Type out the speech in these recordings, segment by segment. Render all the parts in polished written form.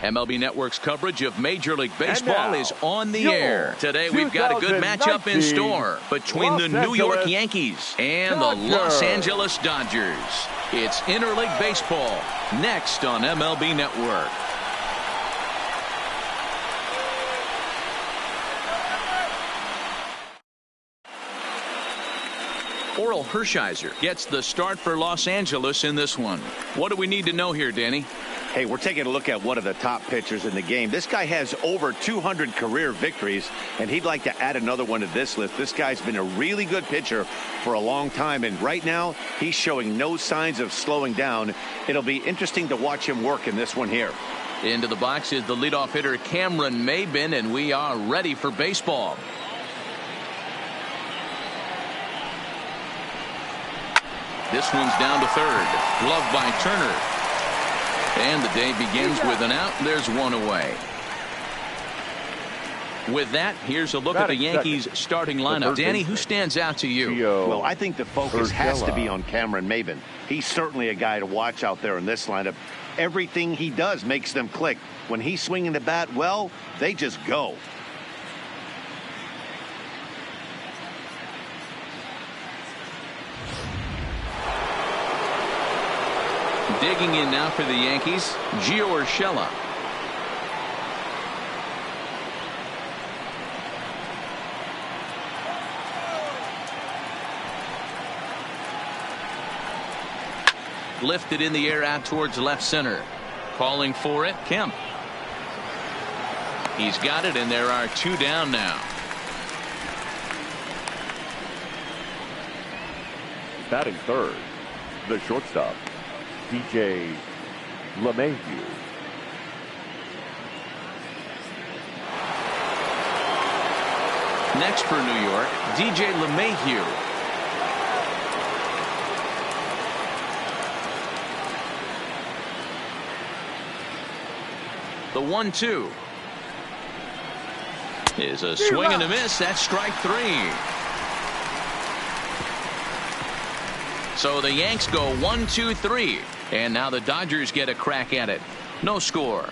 MLB Network's coverage of Major League Baseball is on the air. Today we've got a good matchup in store between the New York Yankees and the Los Angeles Dodgers. It's interleague baseball next on MLB Network. Orel Hershiser gets the start for Los Angeles in this one. What do we need to know here, Danny? Hey, we're taking a look at one of the top pitchers in the game. This guy has over 200 career victories, and he'd like to add another one to this list. This guy's been a really good pitcher for a long time, and right now he's showing no signs of slowing down. It'll be interesting to watch him work in this one here. Into the box is the leadoff hitter Cameron Maybin, and we are ready for baseball. This one's down to third. Glove by Turner. And the day begins with an out. There's one away. With that, here's a look at the Yankees starting lineup. Danny, who stands out to you? Well, I think the focus has to be on Cameron Maybin. He's certainly a guy to watch out there in this lineup. Everything he does makes them click. When he's swinging the bat, well, they just go. Digging in now for the Yankees, Gio Urshela. Lifted in the air out towards left center. Calling for it, Kemp. He's got it, and there are two down now. Batting third, the shortstop, DJ LeMahieu. Next for New York, DJ LeMahieu. The 1-2 is a swing and a miss. That's strike three. So the Yanks go 1-2-3, and now the Dodgers get a crack at it. No score.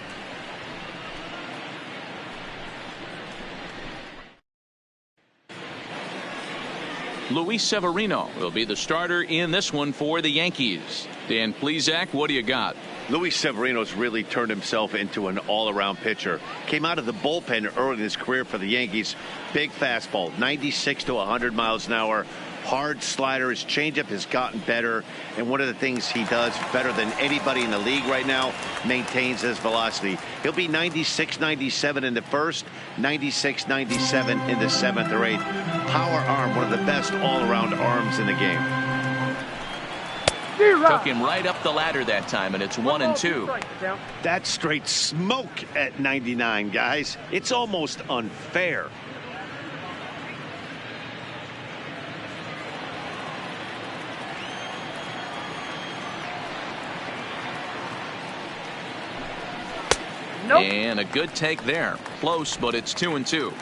Luis Severino will be the starter in this one for the Yankees. Dan Plesac, what do you got? Luis Severino's really turned himself into an all-around pitcher. Came out of the bullpen early in his career for the Yankees. Big fastball, 96 to 100 miles an hour. Hard slider. His changeup has gotten better, and one of the things he does better than anybody in the league right now, maintains his velocity. He'll be 96, 97 in the first, 96, 97 in the seventh or eighth. Power arm, one of the best all-around arms in the game. Took him right up the ladder that time, and it's 1-2. That's straight smoke at 99, guys. It's almost unfair. Nope. And a good take there. Close, but it's 2-2.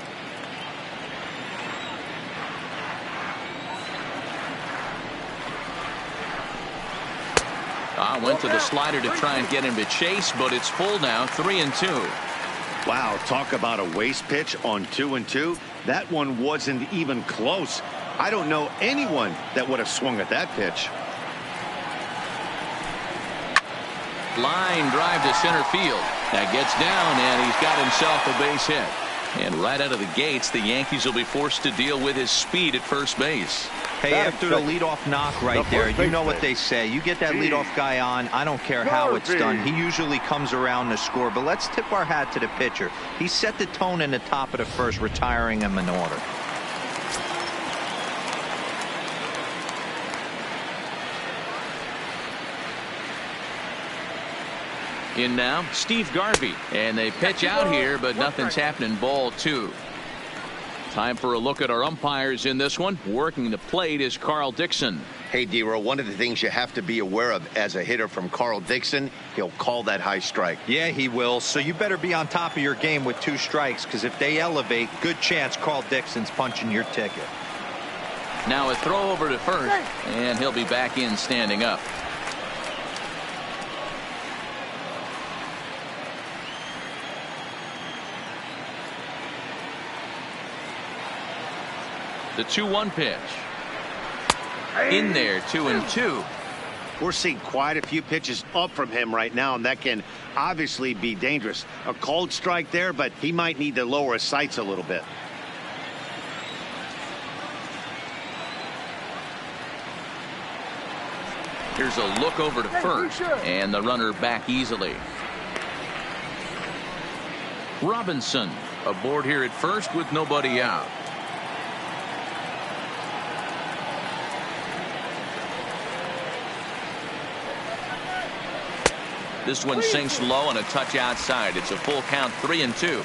Went to the slider to try and get him to chase, but it's full now, 3-2. Wow, talk about a waste pitch on 2-2. That one wasn't even close. I don't know anyone that would have swung at that pitch. Line drive to center field. That gets down, and he's got himself a base hit. And right out of the gates, the Yankees will be forced to deal with his speed at first base. Hey, after the leadoff knock right there, you know what they say. You get that leadoff guy on, I don't care how it's done. He usually comes around to score. But let's tip our hat to the pitcher. He set the tone in the top of the first, retiring him in order. In now, Steve Garvey. And they pitch out here, but nothing's happening. Ball two. Time for a look at our umpires in this one. Working the plate is Carl Dixon. Hey, D-Row, one of the things you have to be aware of as a hitter from Carl Dixon, he'll call that high strike. Yeah, he will. So you better be on top of your game with 2 strikes, because if they elevate, good chance Carl Dixon's punching your ticket. Now a throw over to first, and he'll be back in standing up. The 2-1 pitch. In there, 2-2. We're seeing quite a few pitches up from him right now, and that can obviously be dangerous. A cold strike there, but he might need to lower his sights a little bit. Here's a look over to first, and the runner back easily. Robinson aboard here at first with nobody out. This one sinks low and a touch outside. It's a full count, 3-2.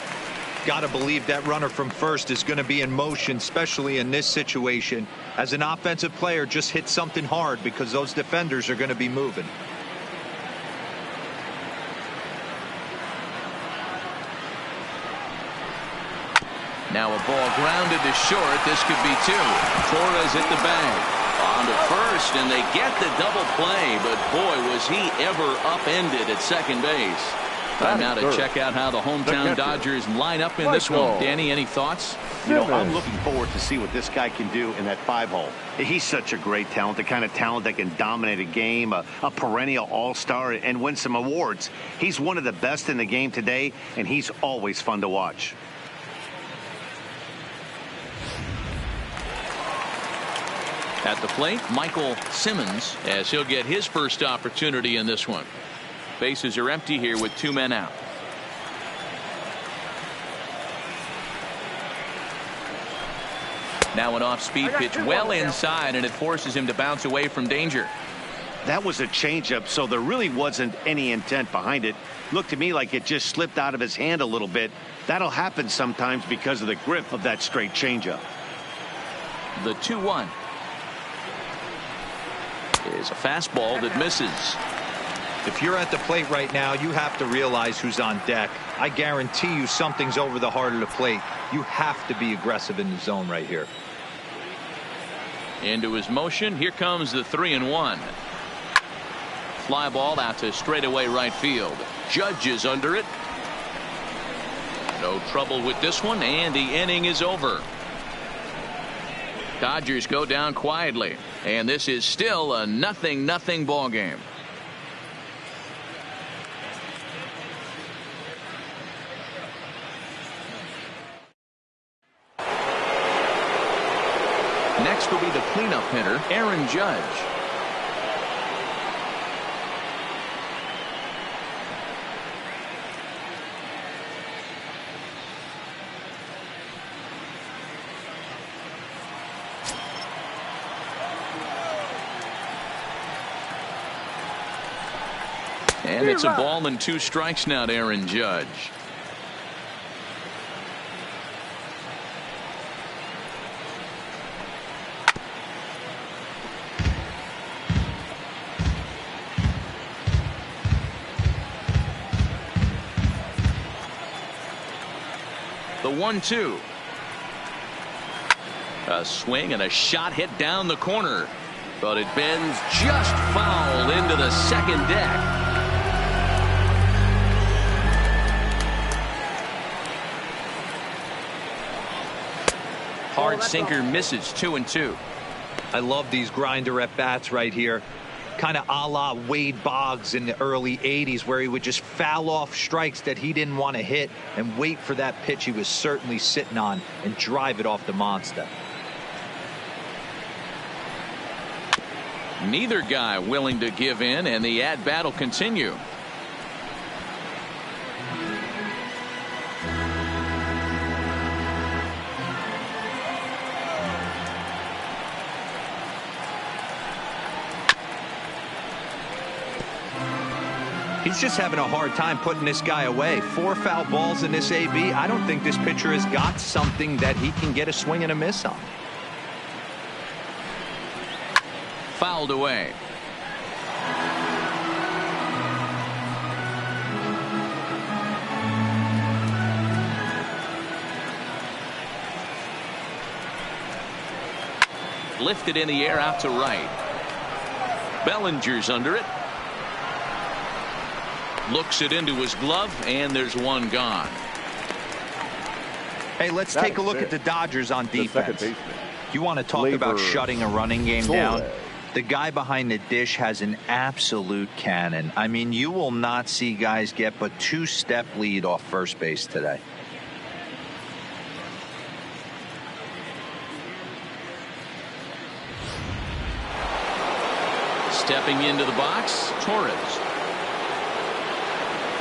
Got to believe that runner from first is going to be in motion, especially in this situation. As an offensive player, just hit something hard because those defenders are going to be moving. Now a ball grounded to short. This could be two. Torres hit the bag. On to first, and they get the double play, but boy, was he ever upended at second base. Time now to check out how the hometown Dodgers line up in this one. Danny, any thoughts? You know, I'm looking forward to see what this guy can do in that 5-hole. He's such a great talent, the kind of talent that can dominate a game, a perennial all-star, and win some awards. He's one of the best in the game today, and he's always fun to watch. At the plate, Michael Simmons, as he'll get his first opportunity in this one. Bases are empty here with 2 men out. Now an off-speed pitch well inside, and it forces him to bounce away from danger. That was a changeup, so there really wasn't any intent behind it. Looked to me like it just slipped out of his hand a little bit. That'll happen sometimes because of the grip of that straight changeup. The 2-1 is a fastball that misses. If you're at the plate right now, you have to realize who's on deck. I guarantee you something's over the heart of the plate. You have to be aggressive in the zone right here. Into his motion. Here comes the 3-1. Fly ball out to straightaway right field. Judge is under it. No trouble with this one, and the inning is over. Dodgers go down quietly, and this is still a 0-0 ball game. Next will be the cleanup hitter, Aaron Judge. And it's a ball and 2 strikes now to Aaron Judge. The 1-2. A swing and a shot hit down the corner, but it bends just foul into the second deck. Hard sinker misses, 2-2. I love these grinder at bats right here. Kind of a la Wade Boggs in the early 80s, where he would just foul off strikes that he didn't want to hit and wait for that pitch he was certainly sitting on and drive it off the monster. Neither guy willing to give in, and the at-bat will continue. He's just having a hard time putting this guy away. 4 foul balls in this AB. I don't think this pitcher has got something that he can get a swing and a miss on. Fouled away. Lifted in the air out to right. Bellinger's under it. Looks it into his glove, and there's one gone. Hey, let's take a look at the Dodgers on defense. You want to talk about shutting a running game down? The guy behind the dish has an absolute cannon. I mean, you will not see guys get but 2-step lead off first base today. Stepping into the box, Torres.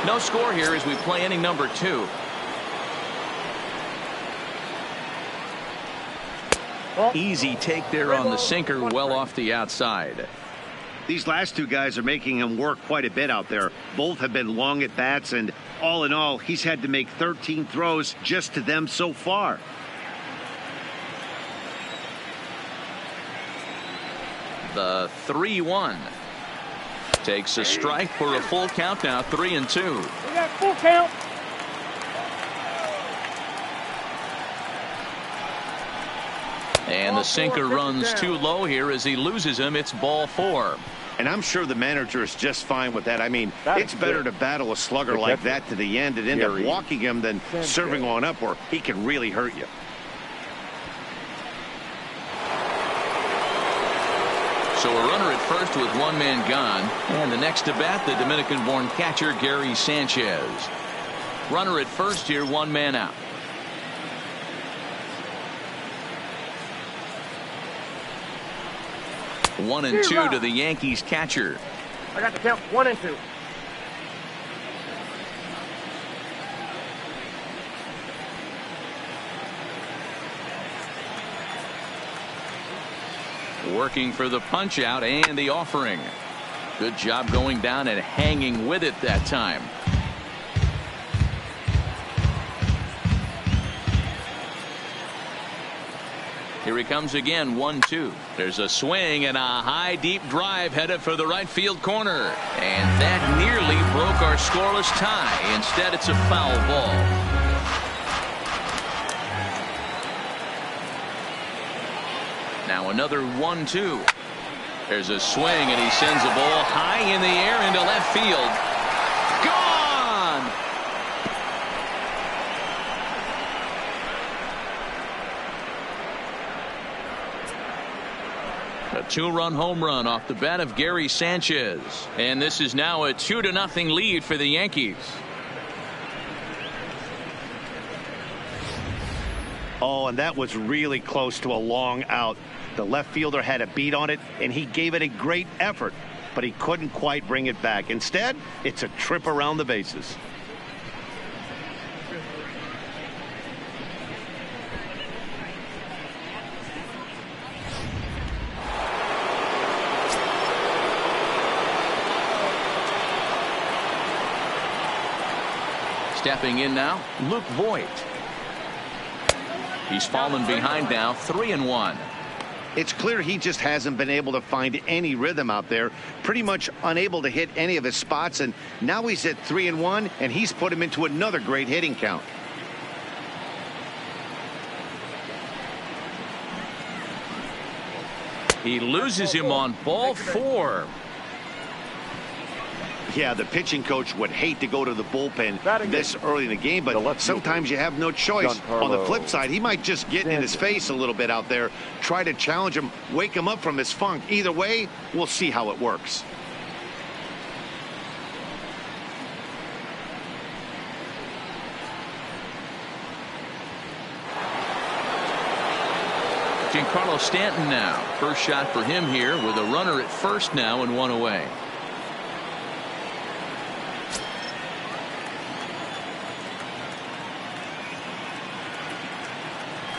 No score here as we play inning number 2. Easy take there on the sinker, well off the outside. These last two guys are making him work quite a bit out there. Both have been long at bats, and all in all, he's had to make 13 throws just to them so far. The 3-1 takes a strike for a full count now, 3-2. We got full count. And the sinker runs too low here as he loses him. It's ball 4. And I'm sure the manager is just fine with that. I mean, it's better to battle a slugger like that to the end and end up walking him than serving on up where he can really hurt you. So a runner at first with one man gone. And the next to bat, the Dominican-born catcher, Gary Sanchez. Runner at first here, one man out. 1-2 to the Yankees catcher. I got the count 1-2. Working for the punch out and the offering. Good job going down and hanging with it that time. Here he comes again, 1-2. There's a swing and a high deep drive headed for the right field corner. And that nearly broke our scoreless tie. Instead, it's a foul ball. Now another 1-2. There's a swing and he sends a ball high in the air into left field. Gone! A 2-run home run off the bat of Gary Sanchez. And this is now a 2-0 lead for the Yankees. Oh, and that was really close to a long out. The left fielder had a beat on it, and he gave it a great effort, but he couldn't quite bring it back. Instead, it's a trip around the bases. Stepping in now, Luke Voigt. He's fallen behind now, 3-1. It's clear he just hasn't been able to find any rhythm out there. Pretty much unable to hit any of his spots, and now he's at 3-1, and he's put him into another great hitting count. He loses him on ball 4. Yeah, the pitching coach would hate to go to the bullpen this early in the game, but sometimes you have no choice. On the flip side, he might just get in his face a little bit out there, try to challenge him, wake him up from his funk. Either way, we'll see how it works. Giancarlo Stanton now. First shot for him here with a runner at first now and one away.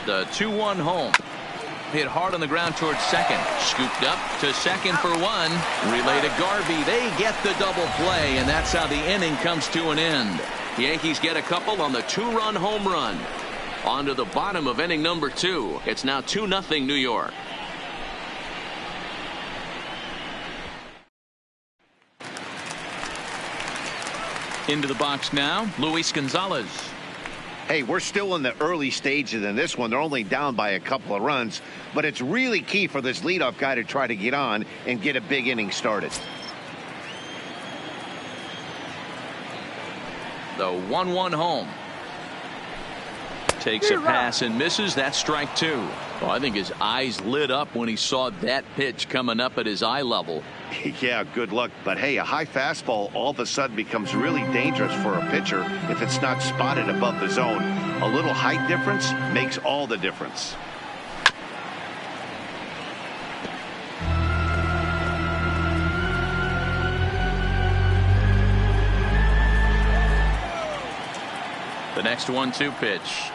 The 2-1 home. Hit hard on the ground towards second. Scooped up to second for one. Relay to Garvey. They get the double play, and that's how the inning comes to an end. Yankees get a couple on the 2-run home run. On to the bottom of inning number 2. It's now 2-0 New York. Into the box now, Luis Gonzalez. Hey, we're still in the early stages in this one. They're only down by a couple of runs, but it's really key for this leadoff guy to try to get on and get a big inning started. The 1-1 home. Takes a pass and misses. That's strike 2. Well, I think his eyes lit up when he saw that pitch coming up at his eye level. Yeah, good luck. But hey, a high fastball all of a sudden becomes really dangerous for a pitcher if it's not spotted above the zone. A little height difference makes all the difference. The next 1-2 pitch.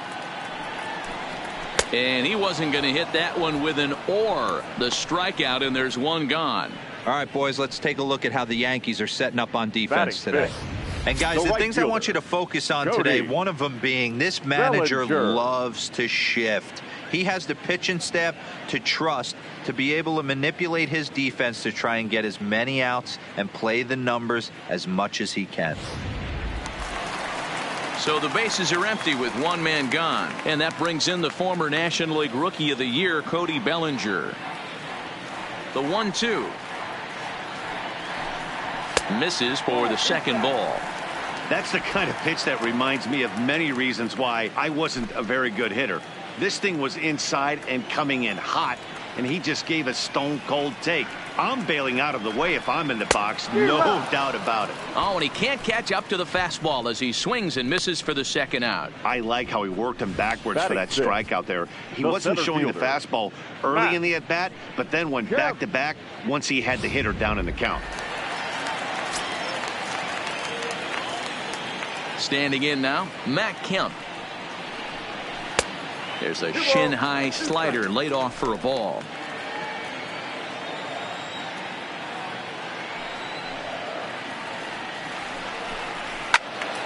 And he wasn't going to hit that one with an or. The strikeout, and there's one gone. All right, boys, let's take a look at how the Yankees are setting up on defense today. And guys, the things I want you to focus on today, one of them being this manager loves to shift. He has the pitching staff to trust to be able to manipulate his defense to try and get as many outs and play the numbers as much as he can. So the bases are empty with one man gone, and that brings in the former National League Rookie of the Year, Cody Bellinger. The 1-2 misses for the second ball. That's the kind of pitch that reminds me of many reasons why I wasn't a very good hitter. This thing was inside and coming in hot, and he just gave a stone cold take. I'm bailing out of the way if I'm in the box, no doubt about it. Oh, and he can't catch up to the fastball as he swings and misses for the second out. I like how he worked him backwards for that strikeout there. He wasn't showing the fastball early in the at-bat, but then went back-to-back once he had the hitter down in the count. Standing in now, Matt Kemp. There's a shin-high slider laid off for a ball.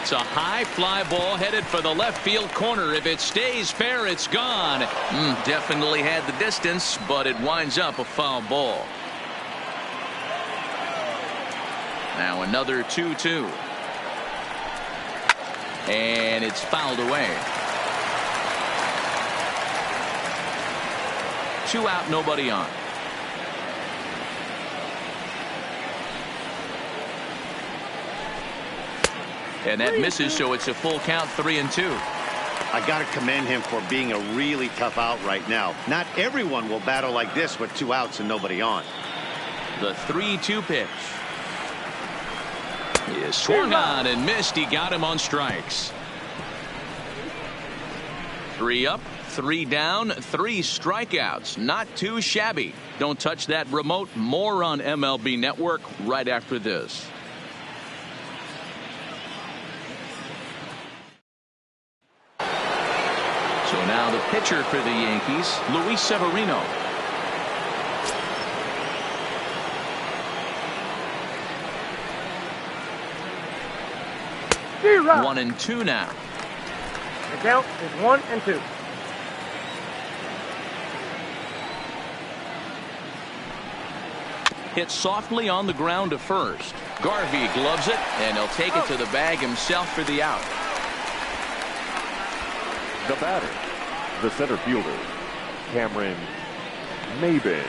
It's a high fly ball headed for the left field corner. If it stays fair, it's gone. Definitely had the distance, but it winds up a foul ball. Now another 2-2. And it's fouled away. 2 out, nobody on. And that misses, so it's a full count, 3-2. I got to commend him for being a really tough out right now. Not everyone will battle like this with 2 outs and nobody on. The 3-2 pitch. He is swung on and missed. He got him on strikes. 3 up, 3 down, 3 strikeouts. Not too shabby. Don't touch that remote. More on MLB Network right after this. So now the pitcher for the Yankees, Luis Severino. Zero. 1-2 now. The count is 1-2. Hit softly on the ground to first. Garvey gloves it, and he'll take it to the bag himself for the out. The batter, the center fielder, Cameron Maybin.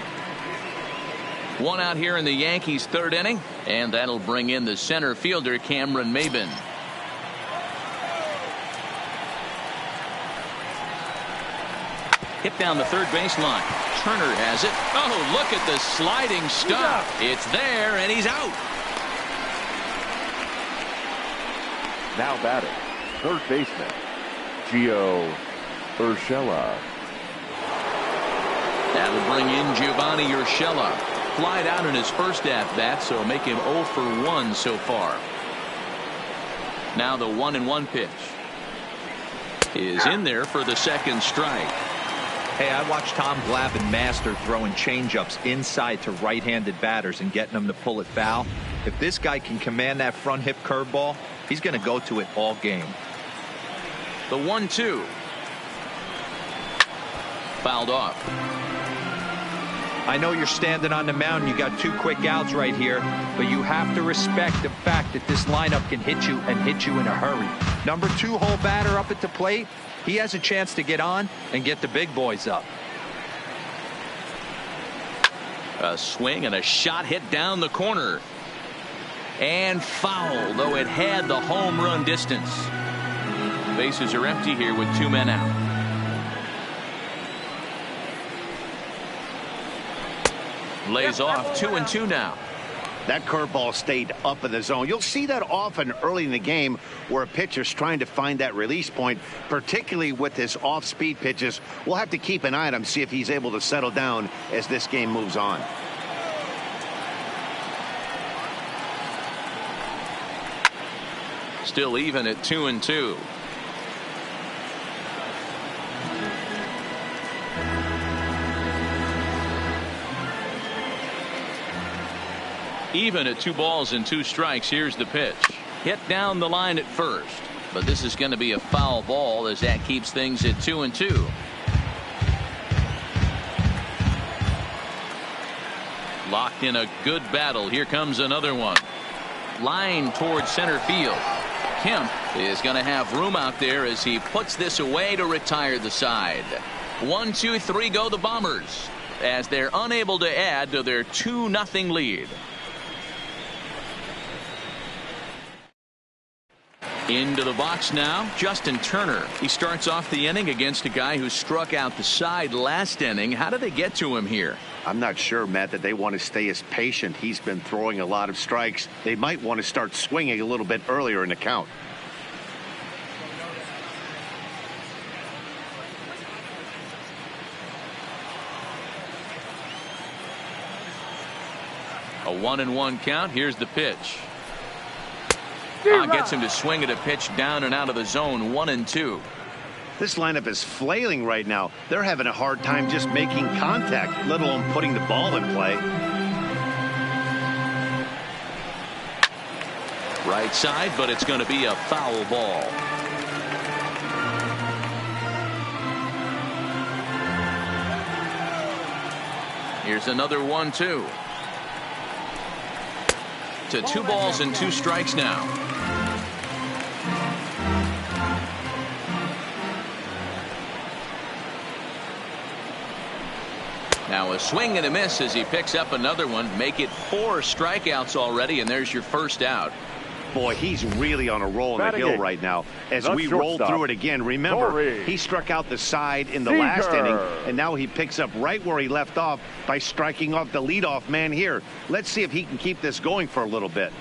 1 out here in the Yankees' 3rd inning, and that'll bring in the center fielder, Cameron Maybin. Hit down the third baseline. Turner has it. Oh, look at the sliding stop. It's there, and he's out. Now batting, third baseman, Gio Urshela. That'll bring in Giovanni Urshela. Flied out in his first at-bat, so make him 0 for 1 so far. Now the 1-1 pitch is in there for the second strike. Hey, I watched Tom Glavine master throwing changeups inside to right-handed batters and getting them to pull it foul. If this guy can command that front hip curveball, he's going to go to it all game. The 1-2. Fouled off. I know you're standing on the mound. You got 2 quick outs right here, but you have to respect the fact that this lineup can hit you and hit you in a hurry. Number 2 hole batter up at the plate. He has a chance to get on and get the big boys up. A swing and a shot hit down the corner. And foul, though it had the home run distance. Bases are empty here with 2 men out. Lays off 2-2 now. That curveball stayed up in the zone. You'll see that often early in the game where a pitcher's trying to find that release point, particularly with his off-speed pitches. We'll have to keep an eye on him, see if he's able to settle down as this game moves on. Still even at 2-2. Even at 2 balls and 2 strikes. Here's the pitch. Hit down the line at first, but this is going to be a foul ball as that keeps things at 2-2. Locked in a good battle. Here comes another one. Line towards center field. Kemp is going to have room out there as he puts this away to retire the side. 1, 2, 3 go the Bombers as they're unable to add to their 2-0 lead. Into the box now, Justin Turner. He starts off the inning against a guy who struck out the side last inning. How do they get to him here? I'm not sure, Matt, that they want to stay as patient. He's been throwing a lot of strikes. They might want to start swinging a little bit earlier in the count. A 1-1 count. Here's the pitch. Gets him to swing at a pitch down and out of the zone. 1-2. This lineup is flailing right now. They're having a hard time just making contact, let alone putting the ball in play. Right side, but it's going to be a foul ball. Here's another 1-2. To 2 balls and 2 strikes now. Now a swing and a miss as he picks up another one. Make it 4 strikeouts already, and there's your first out. Boy, he's really on a roll in the hill right now. As we roll through it again, remember, he struck out the side in the last inning, and now he picks up right where he left off by striking off the leadoff man here. Let's see if he can keep this going for a little bit.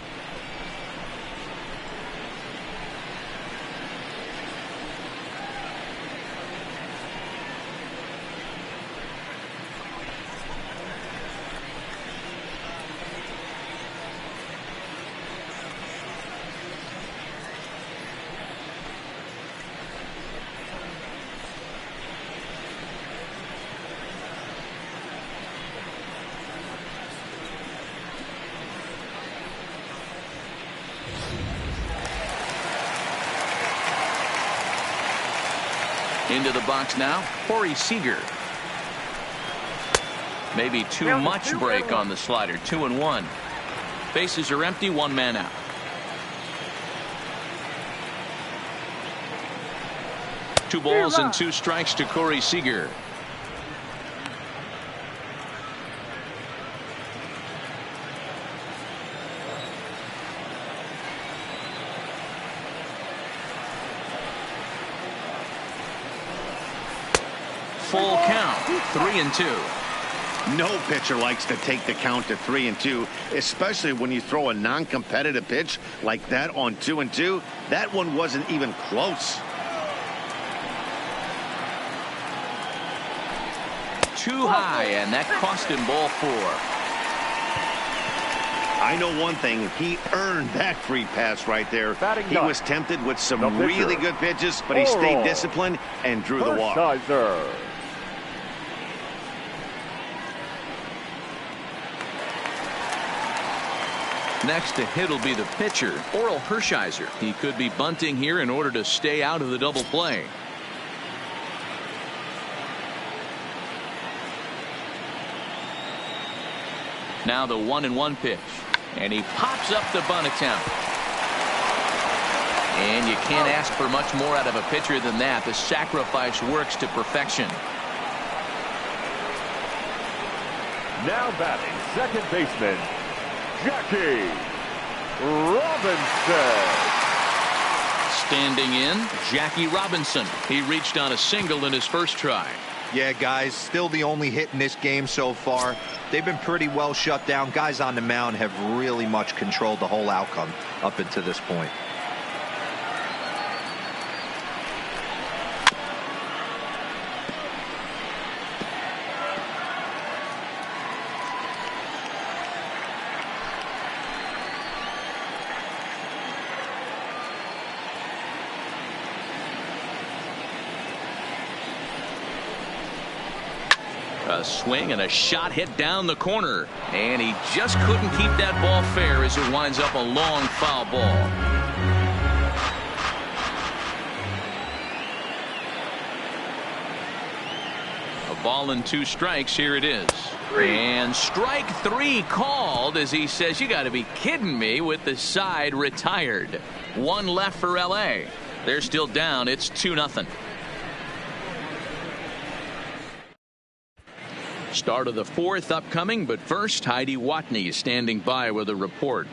Into the box now, Corey Seager. Maybe too much break on the slider. 2-1. Bases are empty. 1 man out. Two balls and 2 strikes to Corey Seager. Full count, 3-2. No pitcher likes to take the count to 3-2, especially when you throw a non-competitive pitch like that on 2-2. That one wasn't even close. Too high, and that cost him ball 4. I know one thing. He earned that free pass right there. He was tempted with some really good pitches, but he stayed disciplined and drew the walk. Next to hit will be the pitcher, Oral Hershiser. He could be bunting here in order to stay out of the double play. Now the 1-1 pitch. And he pops up the bunt attempt. And you can't ask for much more out of a pitcher than that. The sacrifice works to perfection. Now batting, second baseman, Jackie Robinson. Standing in, Jackie Robinson. He reached on a single in his first try. Yeah, guys, still the only hit in this game so far. They've been pretty well shut down. Guys on the mound have really much controlled the whole outcome up until this point. A swing and a shot hit down the corner, and he just couldn't keep that ball fair as it winds up a long foul ball. A ball and 2 strikes. Here it is. And strike 3 called as he says, you got to be kidding me, with the side retired. 1 left for LA. They're still down. It's 2-0. Start of the 4th upcoming, but first, Heidi Watney is standing by with a report.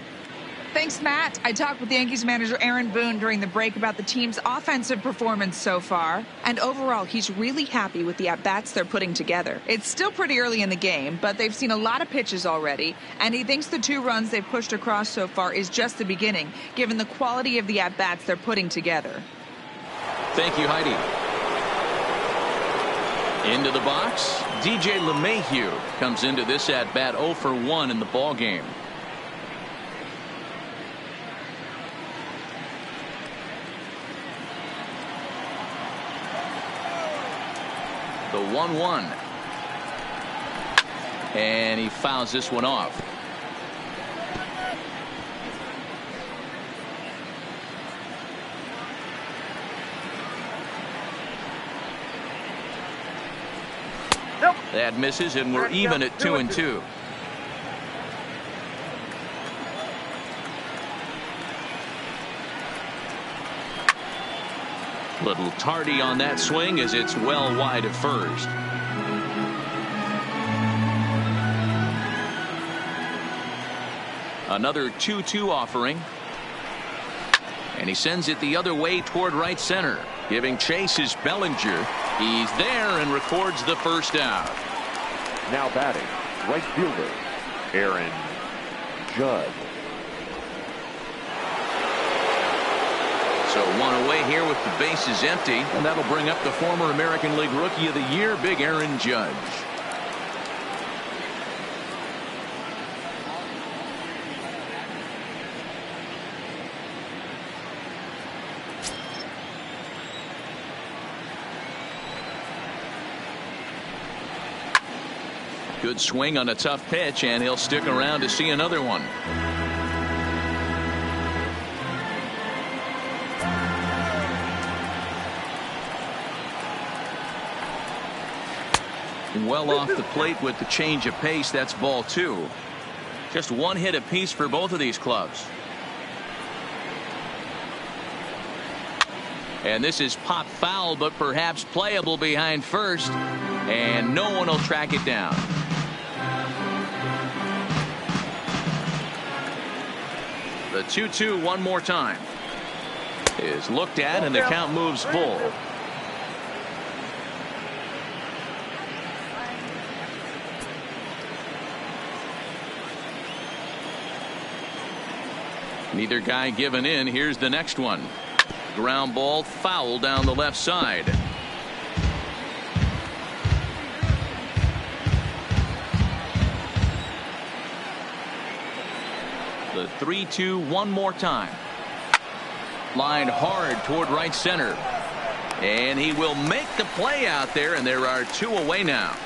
Thanks, Matt. I talked with Yankees manager Aaron Boone during the break about the team's offensive performance so far. And overall, he's really happy with the at-bats they're putting together. It's still pretty early in the game, but they've seen a lot of pitches already. And he thinks the 2 runs they've pushed across so far is just the beginning, given the quality of the at-bats they're putting together. Thank you, Heidi. Into the box, DJ LeMahieu comes into this at-bat 0 for 1 in the ball game. The 1-1. And he fouls this one off. That misses, and we're even at 2-2. Little tardy on that swing as it's well wide of first. Another 2-2 offering. And he sends it the other way toward right center. Giving chase is Bellinger. He's there and records the first out. Now batting, right fielder, Aaron Judge. So 1 away here with the bases empty, and that'll bring up the former American League Rookie of the Year, Big Aaron Judge. Good swing on a tough pitch, and he'll stick around to see another one. Well off the plate with the change of pace. That's ball 2. Just 1 hit apiece for both of these clubs. And this is pop foul, but perhaps playable behind first, and no one will track it down. The 2-2 one more time is looked at, and the count moves full. Neither guy giving in. Here's the next one. Ground ball foul down the left side. The 3-2 one more time. Lined hard toward right center. And he will make the play out there, and there are 2 away now.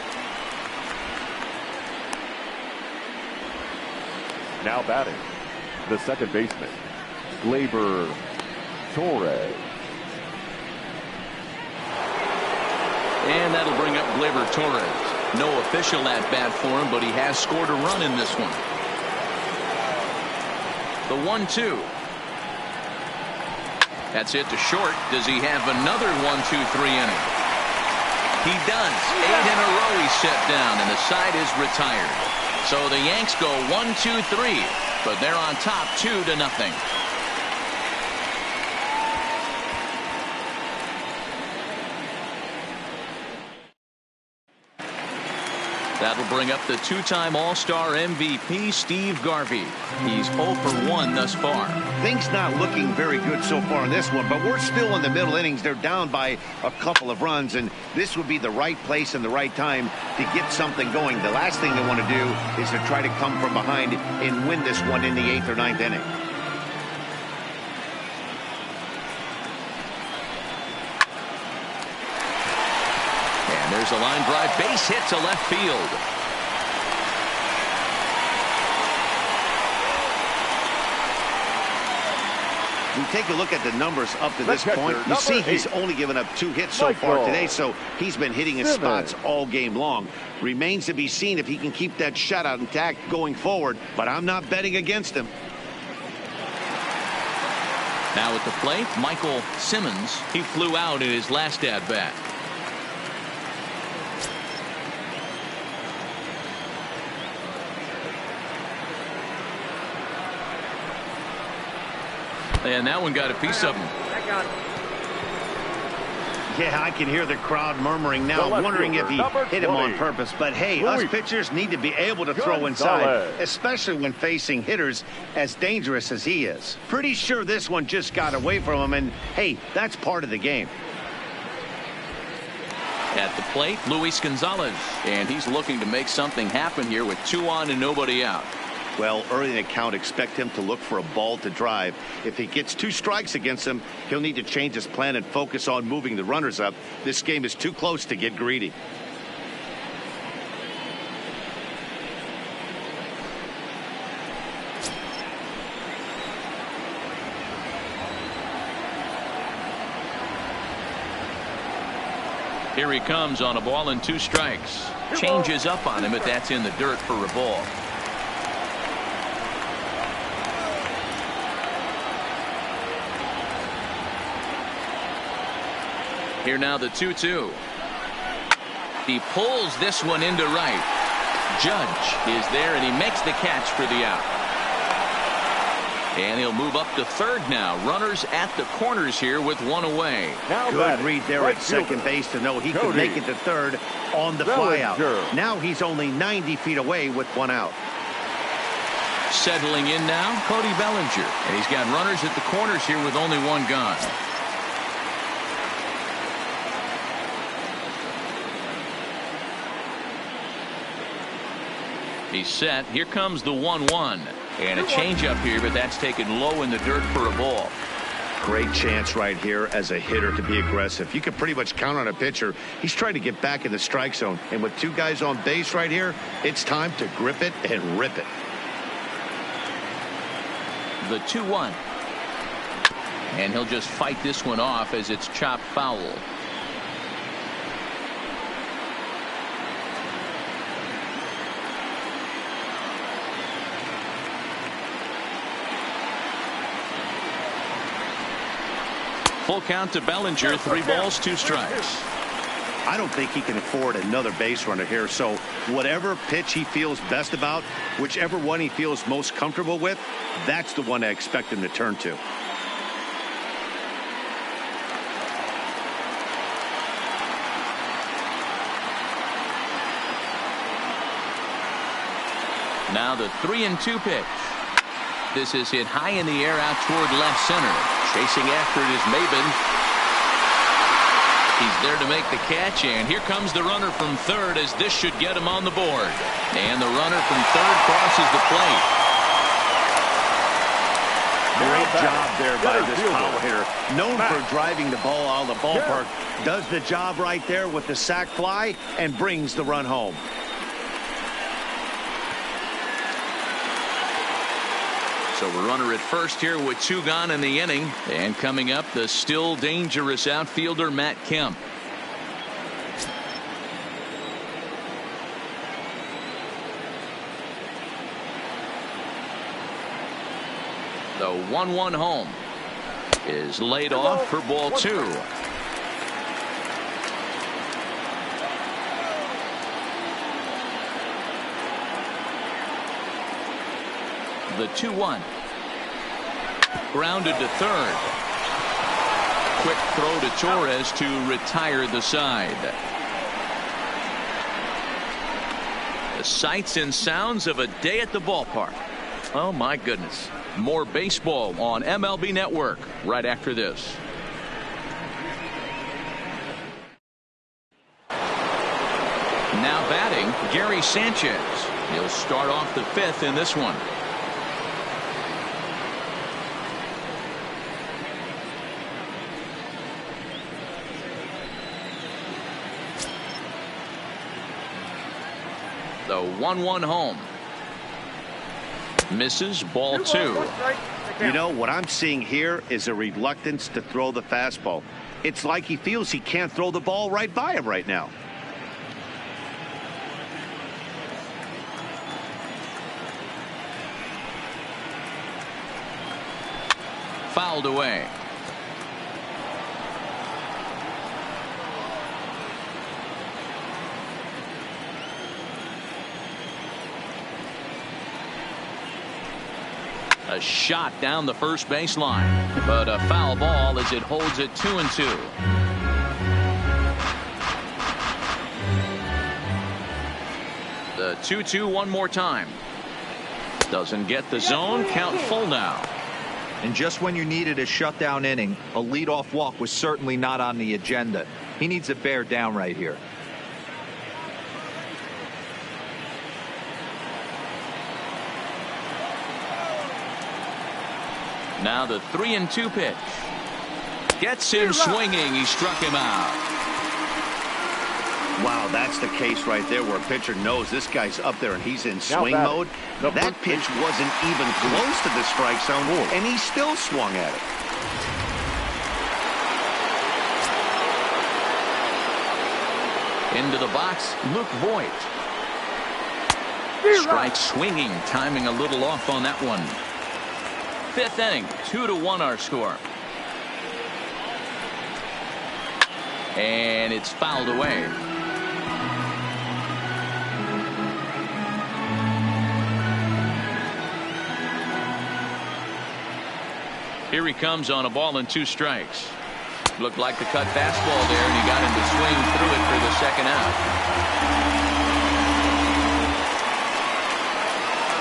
Now batting, the second baseman, Gleyber Torres. And that'll bring up Gleyber Torres. No official at bat for him, but he has scored a run in this one. The 1-2. That's it to short. Does he have another 1-2-3 inning? He does. 8 in a row he's set down, and the side is retired. So the Yanks go 1-2-3, but they're on top 2-0. That'll bring up the two-time All-Star MVP, Steve Garvey. He's 0 for 1 thus far. Things not looking very good so far in this one, but we're still in the middle innings. They're down by a couple of runs, and this would be the right place and the right time to get something going. The last thing they want to do is to try to come from behind and win this one in the 8th or 9th inning. There's a line drive, base hit to left field. We take a look at the numbers up to this point. You see he's only given up 2 hits so far today, so he's been hitting his spots all game long. Remains to be seen if he can keep that shutout intact going forward, but I'm not betting against him. Now at the plate, Michael Simmons. He flew out in his last at-bat. And that one got a piece of him. Yeah, I can hear the crowd murmuring now, wondering if he hit him on purpose. But hey, us pitchers need to be able to throw inside, especially when facing hitters as dangerous as he is. Pretty sure this one just got away from him, and hey, that's part of the game. At the plate, Luis Gonzalez. And he's looking to make something happen here with 2 on and nobody out. Well, early in the count, expect him to look for a ball to drive. If he gets 2 strikes against him, he'll need to change his plan and focus on moving the runners up. This game is too close to get greedy. Here he comes on a ball and 2 strikes. Changes up on him, but that's in the dirt for a ball. Here now the 2-2. He pulls this one into right. Judge is there, and he makes the catch for the out. And he'll move up to third now. Runners at the corners here with 1 away. Good read there at second base to know he could make it to third on the flyout. Now he's only 90 feet away with 1 out. Settling in now, Cody Bellinger. And he's got runners at the corners here with only 1 gone. He's set. Here comes the 1-1. And a changeup here, but that's taken low in the dirt for a ball. Great chance right here as a hitter to be aggressive. You can pretty much count on a pitcher. He's trying to get back in the strike zone. And with 2 guys on base right here, it's time to grip it and rip it. The 2-1. And he'll just fight this one off as it's chopped foul. Full count to Bellinger, 3 balls, 2 strikes. I don't think he can afford another base runner here. So whatever pitch he feels best about, whichever one he feels most comfortable with, that's the one I expect him to turn to. Now the 3-2 pitch. This is hit high in the air out toward left center. Chasing after it is Maben. He's there to make the catch, and here comes the runner from third as this should get him on the board. And the runner from third crosses the plate. Great job there by this power hitter. Known for driving the ball out of the ballpark. Does the job right there with the sac fly and brings the run home. So a runner at first here with 2 gone in the inning. And coming up, the still dangerous outfielder Matt Kemp. The 1-1 home is laid off for ball 2. The 2-1. Grounded to third. Quick throw to Torres to retire the side. The sights and sounds of a day at the ballpark. Oh, my goodness. More baseball on MLB Network right after this. Now batting, Gary Sanchez. He'll start off the 5th in this one. The 1-1 home. Misses, ball 2. You know, what I'm seeing here is a reluctance to throw the fastball. It's like he feels he can't throw the ball right by him right now. Fouled away. A shot down the first baseline, but a foul ball as it holds it 2-2. The 2-2 one more time. Doesn't get the zone. Count full now. And just when you needed a shutdown inning, a leadoff walk was certainly not on the agenda. He needs to bear down right here. Now the 3-2 pitch. Gets him swinging. He struck him out. Wow, that's the case right there where a pitcher knows this guy's up there and he's in swing mode. That pitch wasn't even close to the strike zone, and he still swung at it. Into the box, Luke Voigt. Strike swinging, timing a little off on that one. 5th inning, 2-1 our score. And it's fouled away. Here he comes on a ball and 2 strikes. Looked like the cut fastball there, and he got him to swing through it for the second out.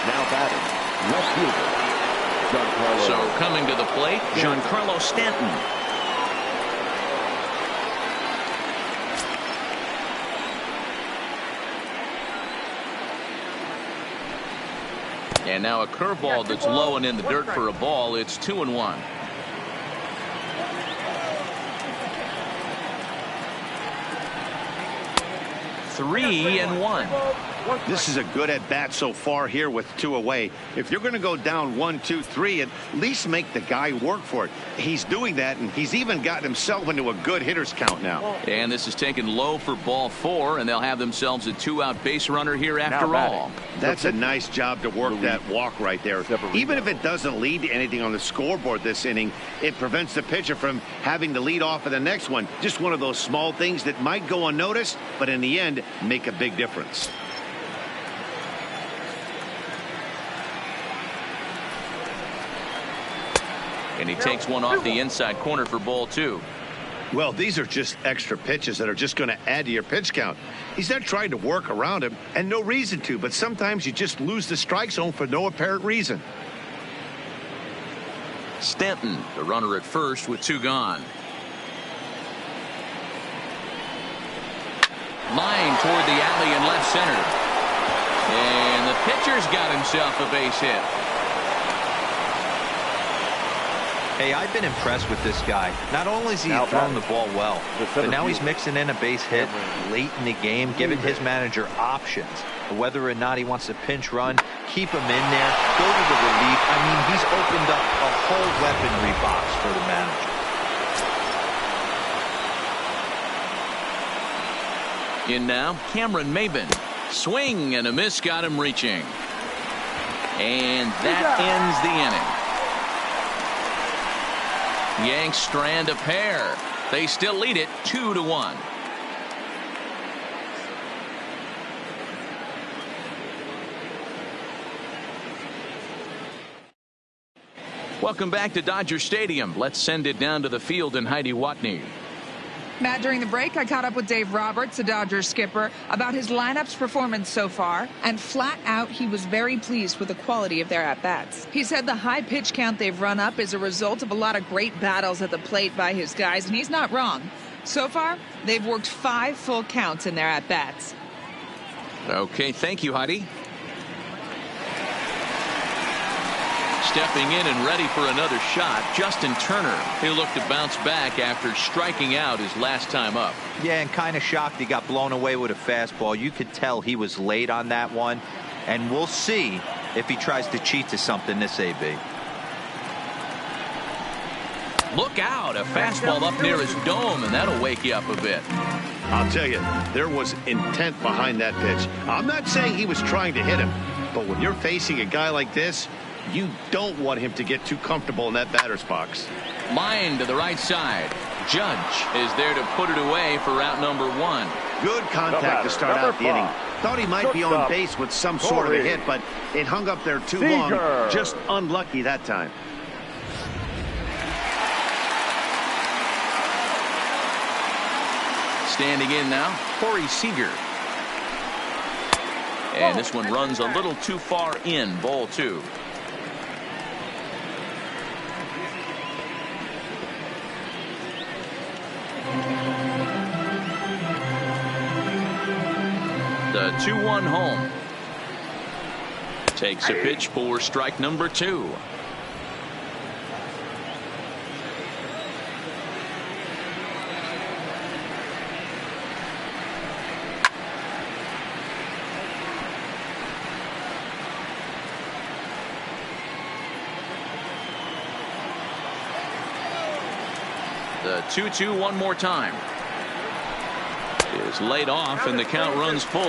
Now batting, left fielder, Giancarlo. So coming to the plate, Giancarlo Stanton. And now a curveball that's low and in the dirt for a ball. It's 2-1. Three and 1. This is a good at bat so far here with 2 away. If you're going to go down 1, 2, 3, at least make the guy work for it. He's doing that, and he's even gotten himself into a good hitter's count now. And this is taken low for ball 4, and they'll have themselves a 2-out base runner here after all. That's a nice job to work that walk right there. Even if it doesn't lead to anything on the scoreboard this inning, it prevents the pitcher from having to lead off in the next one. Just one of those small things that might go unnoticed, but in the end, make a big difference. And he takes one off the inside corner for ball 2. Well, these are just extra pitches that are just going to add to your pitch count. He's not trying to work around him, and no reason to, but sometimes you just lose the strike zone for no apparent reason. Stanton, the runner at first with 2 gone. Line toward the alley in left center. And the pitcher's got himself a base hit. Hey, I've been impressed with this guy. Not only is he throwing the ball well, but now he's mixing in a base hit late in the game, giving his manager options. Whether or not he wants to pinch run, keep him in there, go to the relief. I mean, he's opened up a whole weaponry box for the manager. In now, Cameron Maybin. Swing and a miss got him reaching. And that ends the inning. Yanks strand a pair. They still lead it 2-1. Welcome back to Dodger Stadium. Let's send it down to the field in Heidi Watney. Matt, during the break, I caught up with Dave Roberts, the Dodgers skipper, about his lineup's performance so far, and flat out, he was very pleased with the quality of their at-bats. He said the high pitch count they've run up is a result of a lot of great battles at the plate by his guys, and he's not wrong. So far, they've worked 5 full counts in their at-bats. Okay, thank you, Heidi. Stepping in and ready for another shot, Justin Turner. He'll look to bounce back after striking out his last time up. Yeah, and kind of shocked he got blown away with a fastball. You could tell he was late on that one, and we'll see if he tries to cheat to something this AB. Look out, a fastball up near his dome, and that'll wake you up a bit. I'll tell you, there was intent behind that pitch. I'm not saying he was trying to hit him, but when you're facing a guy like this, you don't want him to get too comfortable in that batter's box. Line to the right side. Judge is there to put it away for out number 1. Good contact to start out the inning. Thought he might be on base with some sort of a hit, but it hung up there too long. Just unlucky that time. Standing in now, Corey Seager. And this one runs a little too far in, ball 2. The 2-1 home. Takes a pitch for strike number 2. The 2-2 one more time. Is laid off and the count runs full.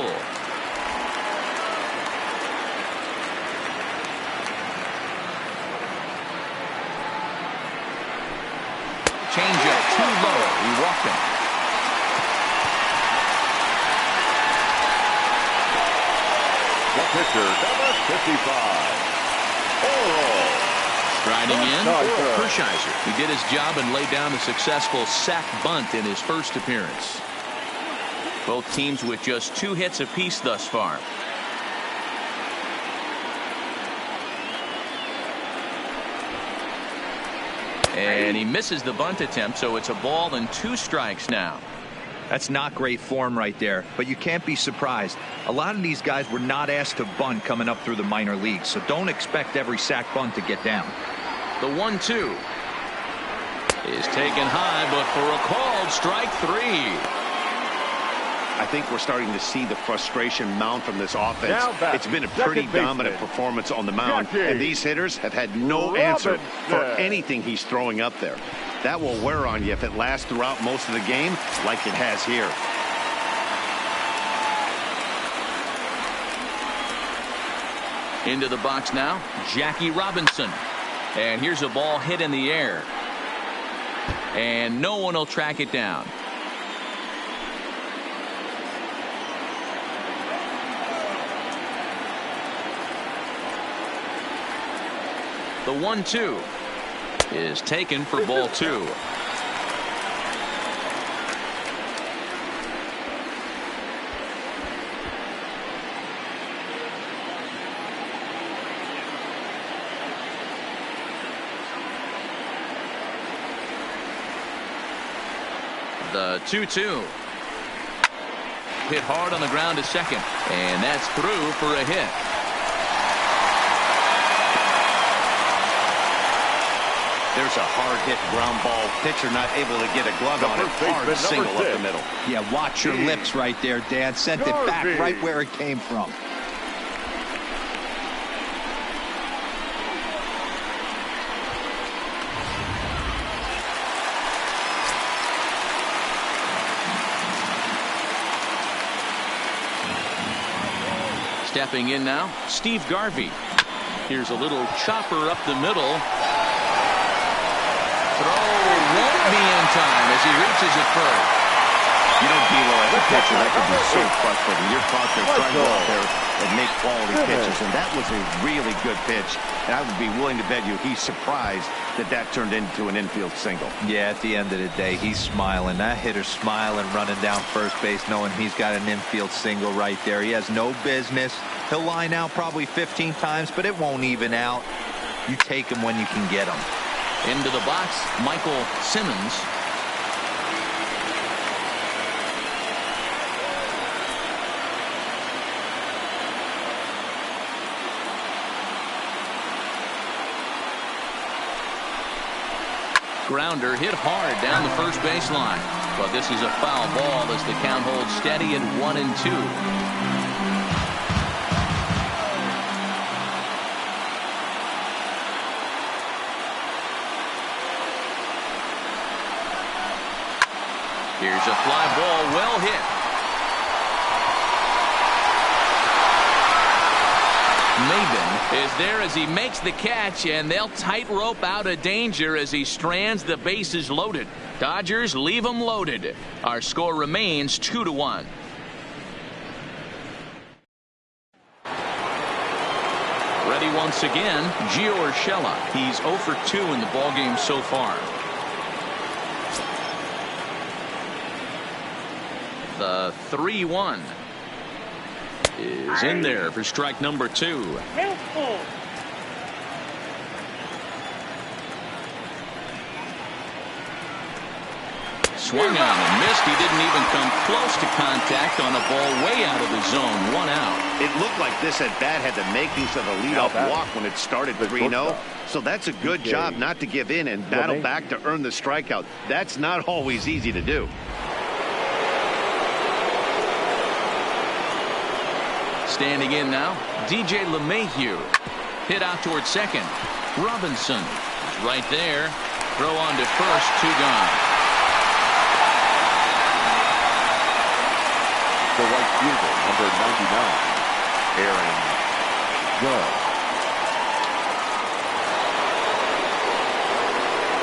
Changeup too low. He walked him. The pitcher, number 55. Striding in, Hershiser. He did his job and laid down a successful sac bunt in his first appearance. Both teams with just 2 hits apiece thus far. And he misses the bunt attempt, so it's a ball and 2 strikes now. That's not great form right there, but you can't be surprised. A lot of these guys were not asked to bunt coming up through the minor leagues, so don't expect every sac bunt to get down. The 1-2 is taken high, but for a called strike 3. I think we're starting to see the frustration mount from this offense. It's been a pretty dominant performance on the mound, and these hitters have had no answer for anything he's throwing up there. That will wear on you if it lasts throughout most of the game like it has here. Into the box now, Jackie Robinson. And here's a ball hit in the air. And no one will track it down. The 1-2 is taken for ball 2. The 2-2 hit hard on the ground to second, and that's through for a hit. There's a hard-hit ground ball. Pitcher not able to get a glove on it. Hard single up the middle. Yeah, watch your lips right there, Dan. Sent it back right where it came from. Stepping in now, Steve Garvey. Here's a little chopper up the middle. Throw won't be in time as he reaches it first. You know, D'Lo, as a pitcher, that can be so frustrating. You're caught there trying to go out there and make quality pitches, and that was a really good pitch. And I would be willing to bet you he's surprised that that turned into an infield single. Yeah, at the end of the day, he's smiling. That hitter's smiling, running down first base, knowing he's got an infield single right there. He has no business. He'll line out probably 15 times, but it won't even out. You take him when you can get him. Into the box, Michael Simmons. Grounder hit hard down the first baseline, but this is a foul ball as the count holds steady at 1-2. Here's a fly ball, well hit. Maben is there as he makes the catch, and they'll tightrope out of danger as he strands the bases loaded. Dodgers leave him loaded. Our score remains 2-1. Ready once again, Gio Urshela. He's 0 for 2 in the ballgame so far. The 3-1 is in there for strike number 2. Swung on and missed. He didn't even come close to contact on a ball way out of the zone. 1 out. It looked like this at bat had the makings of a leadoff walk when it started 3-0. So that's a good job not to give in and battle back to earn the strikeout. That's not always easy to do. Standing in now, DJ LeMahieu. Hit out towards second. Robinson is right there. Throw on to first, 2 gone. The right fielder, number 99, Aaron Judge.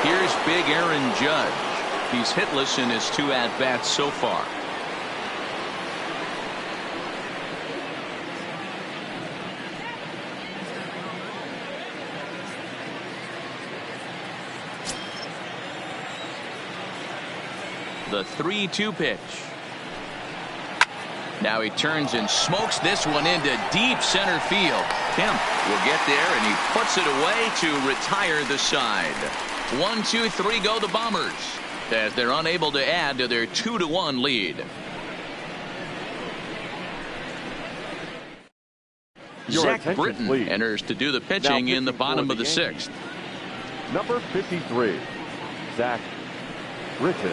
Here's big Aaron Judge. He's hitless in his 2 at-bats so far. The 3-2 pitch. Now he turns and smokes this one into deep center field. Kemp will get there, and he puts it away to retire the side. 1, 2, 3 go the Bombers as they're unable to add to their 2-1 lead. Zach Britton enters to do the pitching in the bottom of the 6th. Number 53, Zach Britton.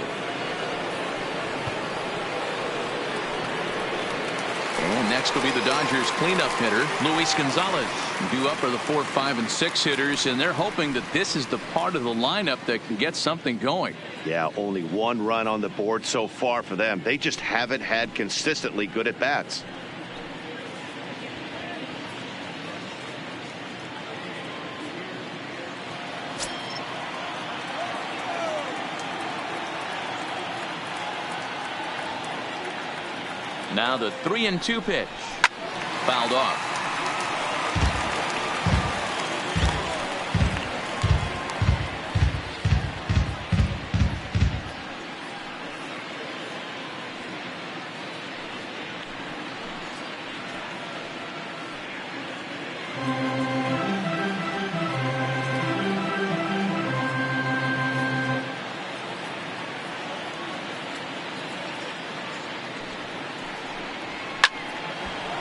And next will be the Dodgers cleanup hitter, Luis Gonzalez. Due up are the 4, 5, and 6 hitters, and they're hoping that this is the part of the lineup that can get something going. Yeah, only 1 run on the board so far for them. They just haven't had consistently good at bats. Now the 3-2 pitch. Fouled off.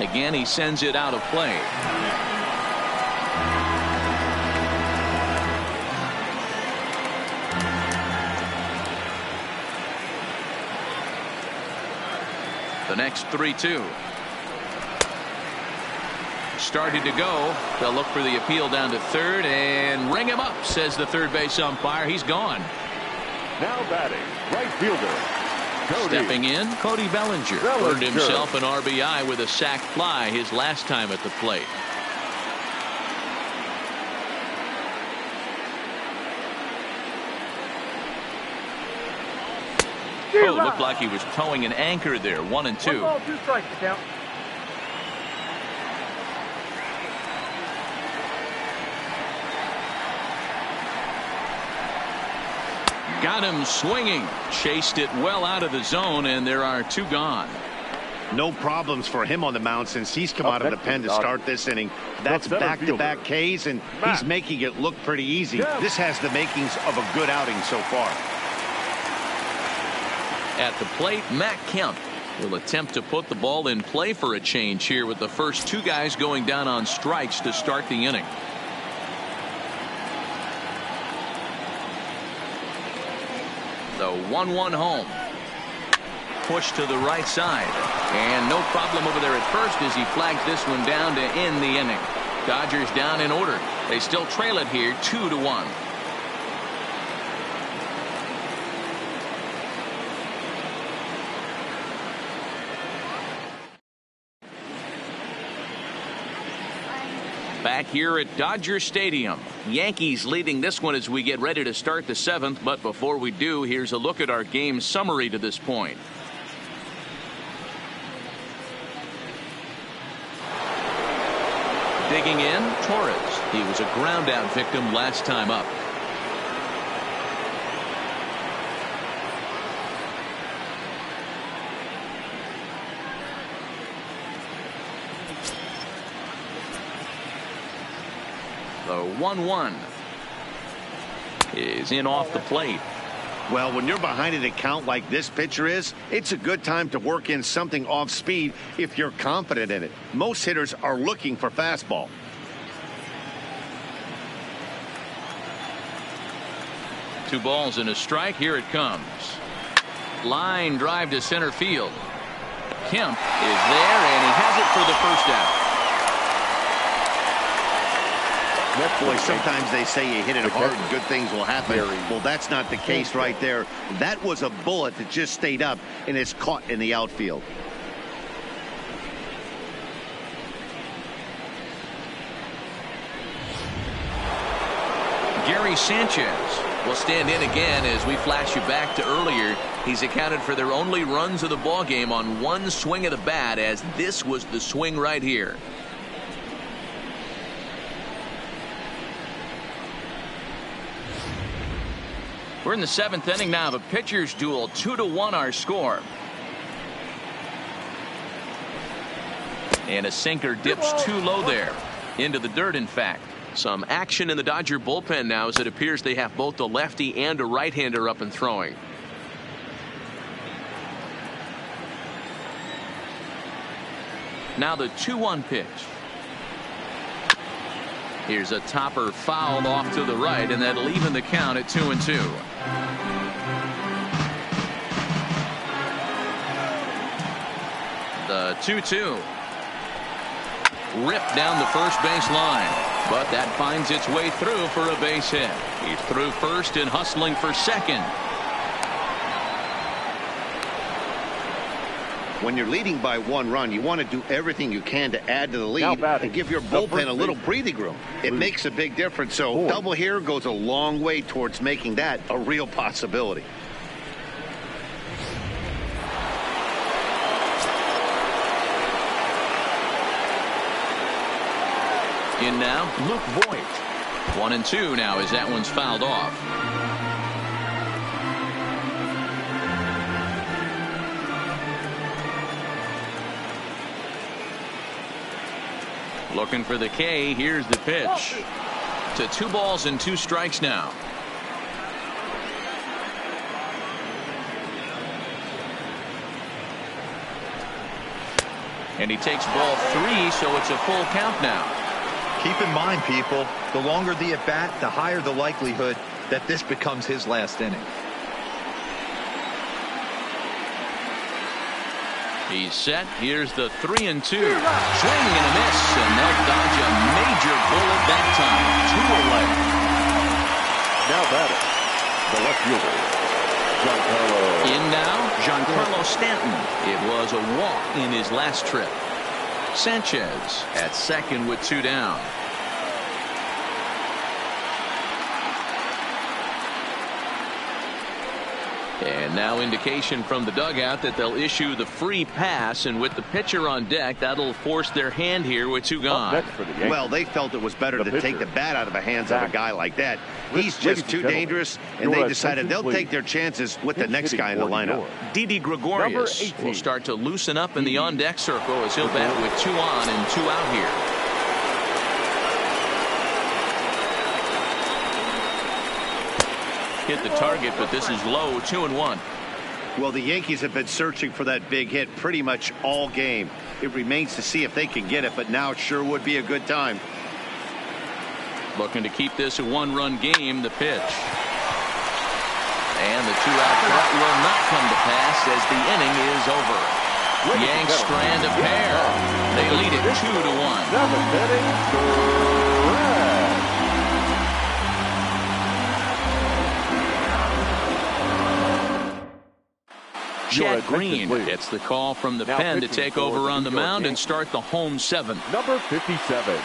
Again, he sends it out of play. The next 3-2. Started to go. They'll look for the appeal down to third and ring him up, says the third base umpire. He's gone. Now batting, right fielder. Stepping in, Cody Bellinger earned himself an RBI with a sac fly his last time at the plate. Oh, looked like he was towing an anchor there. 1 and 2. 1 ball, 2 strikes to count. Got him swinging. Chased it well out of the zone, and there are 2 gone. No problems for him on the mound since he's come out of the pen to start this inning. That's back-to-back Ks, and he's making it look pretty easy. This has the makings of a good outing so far. At the plate, Matt Kemp will attempt to put the ball in play for a change here with the first 2 guys going down on strikes to start the inning. The 1-1 home. Push to the right side. And no problem over there at first as he flags this one down to end the inning. Dodgers down in order. They still trail it here 2-1. Back here at Dodger Stadium. Yankees leading this one as we get ready to start the 7th. But before we do, here's a look at our game summary to this point. Digging in, Torres. He was a ground out victim last time up. The 1-1 is in off the plate. Well, when you're behind an account like this pitcher is, it's a good time to work in something off speed if you're confident in it. Most hitters are looking for fastball. Two balls and a strike. Here it comes. Line drive to center field. Kemp is there, and he has it for the first out. Boy, sometimes they say you hit it hard and good things will happen. Well, that's not the case right there. That was a bullet that just stayed up and is caught in the outfield. Gary Sanchez will stand in again as we flash you back to earlier. He's accounted for their only runs of the ball game on one swing of the bat, as this was the swing right here. We're in the 7th inning now of a pitcher's duel. 2-1 our score. And a sinker dips too low there. Into the dirt, in fact. Some action in the Dodger bullpen now as it appears they have both a lefty and a right-hander up and throwing. Now the 2-1 pitch. Here's a topper fouled off to the right, and that'll even the count at 2-2. The 2-2. Ripped down the first base line, but that finds its way through for a base hit. He's through first and hustling for second. When you're leading by 1 run, you want to do everything you can to add to the lead and give your bullpen a little breathing room. It makes a big difference, so double here goes a long way towards making that a real possibility. In now, Luke Voigt. 1-2 now as that one's fouled off. Looking for the K. Here's the pitch. To 2 balls and 2 strikes now. And he takes ball 3, so it's a full count now. Keep in mind, people, the longer the at-bat, the higher the likelihood that this becomes his last inning. He's set. Here's the 3-2. Swing and a miss, and they'll dodge a major bullet that time. 2 away. Now batting, the left fielder, Giancarlo. In now, Giancarlo Stanton. It was a walk in his last trip. Sanchez at second with 2 down. And now indication from the dugout that they'll issue the free pass, and with the pitcher on deck, that'll force their hand here with two gone. Well, they felt it was better to take the bat out of the hands of a guy like that. He's just too dangerous, and they decided they'll take their chances with the next guy in the lineup. Didi Gregorius will start to loosen up in the on-deck circle as he'll bat with 2 on and 2 out here. Hit the target, but this is low. 2-1. Well, the Yankees have been searching for that big hit pretty much all game. It remains to see if they can get it, but now it sure would be a good time. Looking to keep this a 1-run game. The pitch. And the 2-out count will not come to pass as the inning is over. Yanks strand a pair. They lead it 2-1. Chad Green gets the call from the pen to take over on the mound and start the home 7th. Number 57,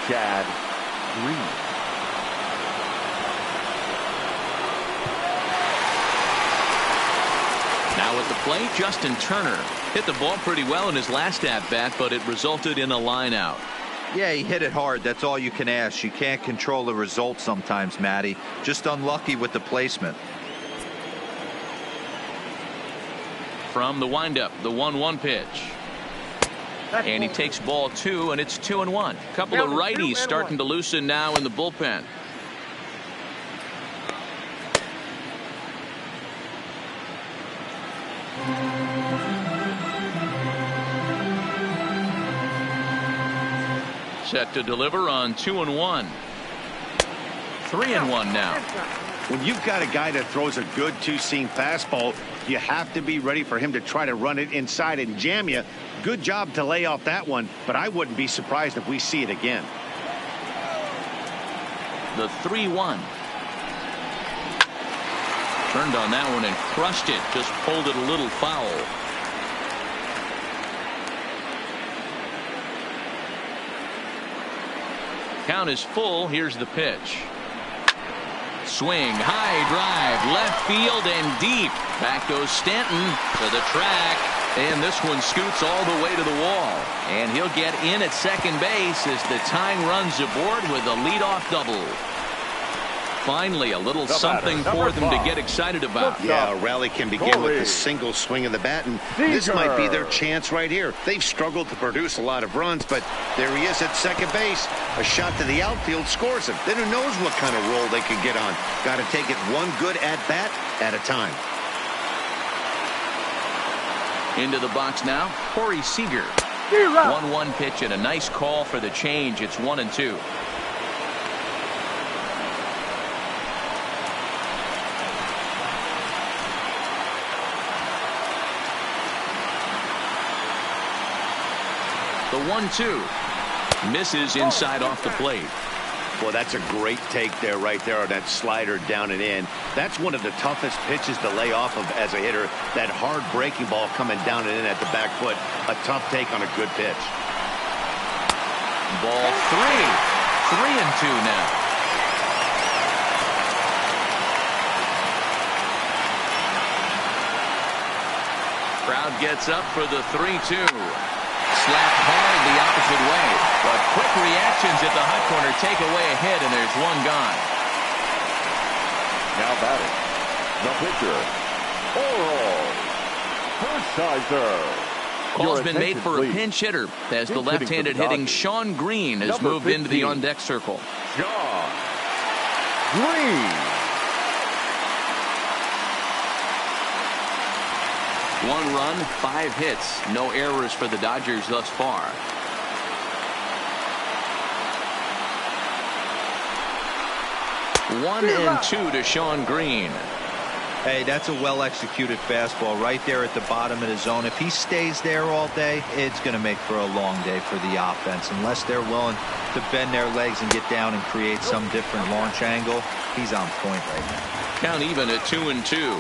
Chad Green. Now at the plate, Justin Turner hit the ball pretty well in his last at-bat, but it resulted in a line out. Yeah, he hit it hard. That's all you can ask. You can't control the result sometimes, Matty. Just unlucky with the placement. From the windup, the 1-1 pitch. And he takes ball 2, and it's 2-1. A couple of righties starting to loosen now in the bullpen. Set to deliver on 2-1. 3-1 now. When you've got a guy that throws a good two-seam fastball, you have to be ready for him to try to run it inside and jam you. Good job to lay off that one, but I wouldn't be surprised if we see it again. The 3-1. Turned on that one and crushed it. Just pulled it a little foul. Count is full. Here's the pitch. Swing, high drive, left field and deep. Back goes Stanton to the track, and this one scoots all the way to the wall. And he'll get in at second base as the tying runs aboard with a leadoff double. Finally, a little something for them to get excited about. Yeah, a rally can begin with a single swing of the bat, and this might be their chance right here. They've struggled to produce a lot of runs, but there he is at second base. A shot to the outfield scores him. Then who knows what kind of roll they can get on. Got to take it one good at-bat at a time. Into the box now, Corey Seager. 1-1 pitch and a nice call for the change. It's 1-2. The 1-2 misses inside off the plate. Well, that's a great take there, right there, on that slider down and in. That's one of the toughest pitches to lay off of as a hitter. That hard breaking ball coming down and in at the back foot. A tough take on a good pitch. Ball 3. 3-2 now. Crowd gets up for the 3-2. Slapped hard the opposite way, but quick reactions at the hot corner take away a hit, and there's one gone. Now batting, the pitcher, Oral Hershiser. Call's been made for a pinch hitter as the left-handed hitting Shawn Green has moved into the on-deck circle. Shawn Green. 1 run, 5 hits, no errors for the Dodgers thus far. One and 2 to Shawn Green. Hey, that's a well-executed fastball right there at the bottom of the zone. If he stays there all day, it's going to make for a long day for the offense. Unless they're willing to bend their legs and get down and create some different launch angle, he's on point right now. Count even at 2-2.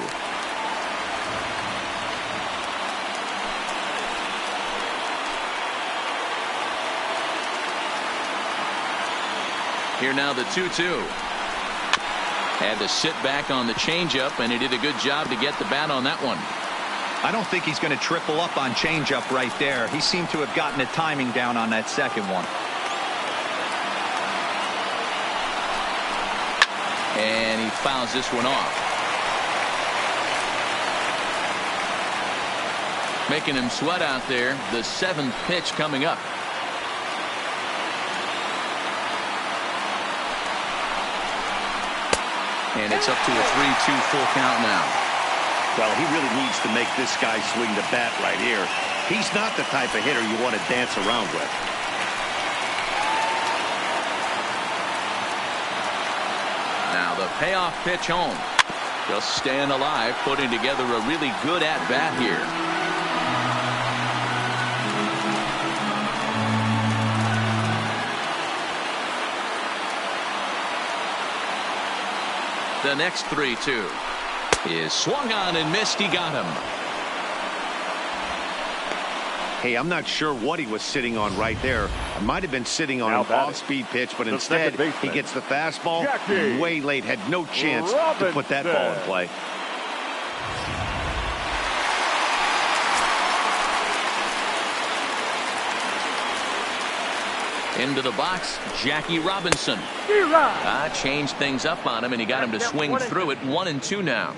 Here now the 2-2. Had to sit back on the changeup, and he did a good job to get the bat on that one. I don't think he's going to triple up on changeup right there. He seemed to have gotten the timing down on that second one. And he fouls this one off. Making him sweat out there. The 7th pitch coming up. And it's up to a 3-2 full count now. Well, he really needs to make this guy swing the bat right here. He's not the type of hitter you want to dance around with. Now the payoff pitch home. Just staying alive, putting together a really good at-bat here. The next 3-2 is swung on and missed. He got him. Hey, I'm not sure what he was sitting on right there. It might have been sitting on an off-speed pitch, but instead he gets the fastball way late. Had no chance to put that ball in play. Into the box, Jackie Robinson. Changed things up on him, and he got him to swing through it. 1-2 now.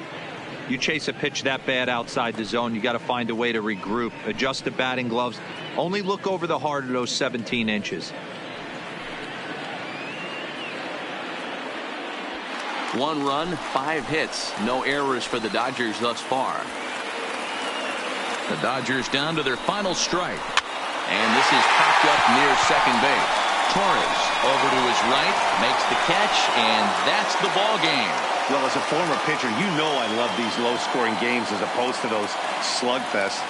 You chase a pitch that bad outside the zone, you got to find a way to regroup, adjust the batting gloves. Only look over the heart of those 17 inches. 1 run, 5 hits. No errors for the Dodgers thus far. The Dodgers down to their final strike. And this is popped up near second base. Torres over to his right, makes the catch, and that's the ball game. Well, as a former pitcher, you know I love these low-scoring games as opposed to those slugfests.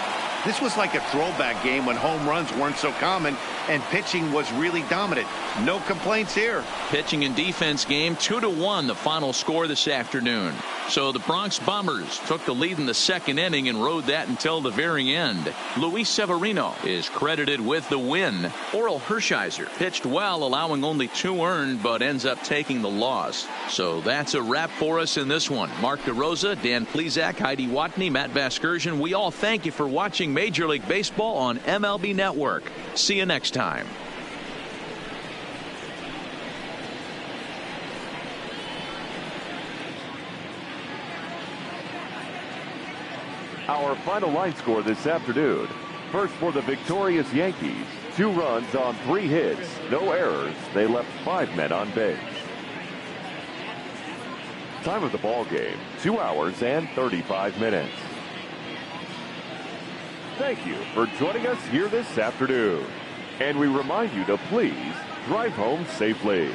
This was like a throwback game when home runs weren't so common and pitching was really dominant. No complaints here. Pitching and defense game, 2-1 the final score this afternoon. So the Bronx Bombers took the lead in the second inning and rode that until the very end. Luis Severino is credited with the win. Oral Hershiser pitched well, allowing only 2 earned, but ends up taking the loss. So that's a wrap for us in this one. Mark DeRosa, Dan Plesac, Heidi Watney, Matt Vasgersian, we all thank you for watching Major League Baseball on MLB Network. See you next time. Our final line score this afternoon. First for the victorious Yankees. 2 runs on 3 hits. No errors. They left 5 men on base. Time of the ball game, 2 hours and 35 minutes. Thank you for joining us here this afternoon. And we remind you to please drive home safely.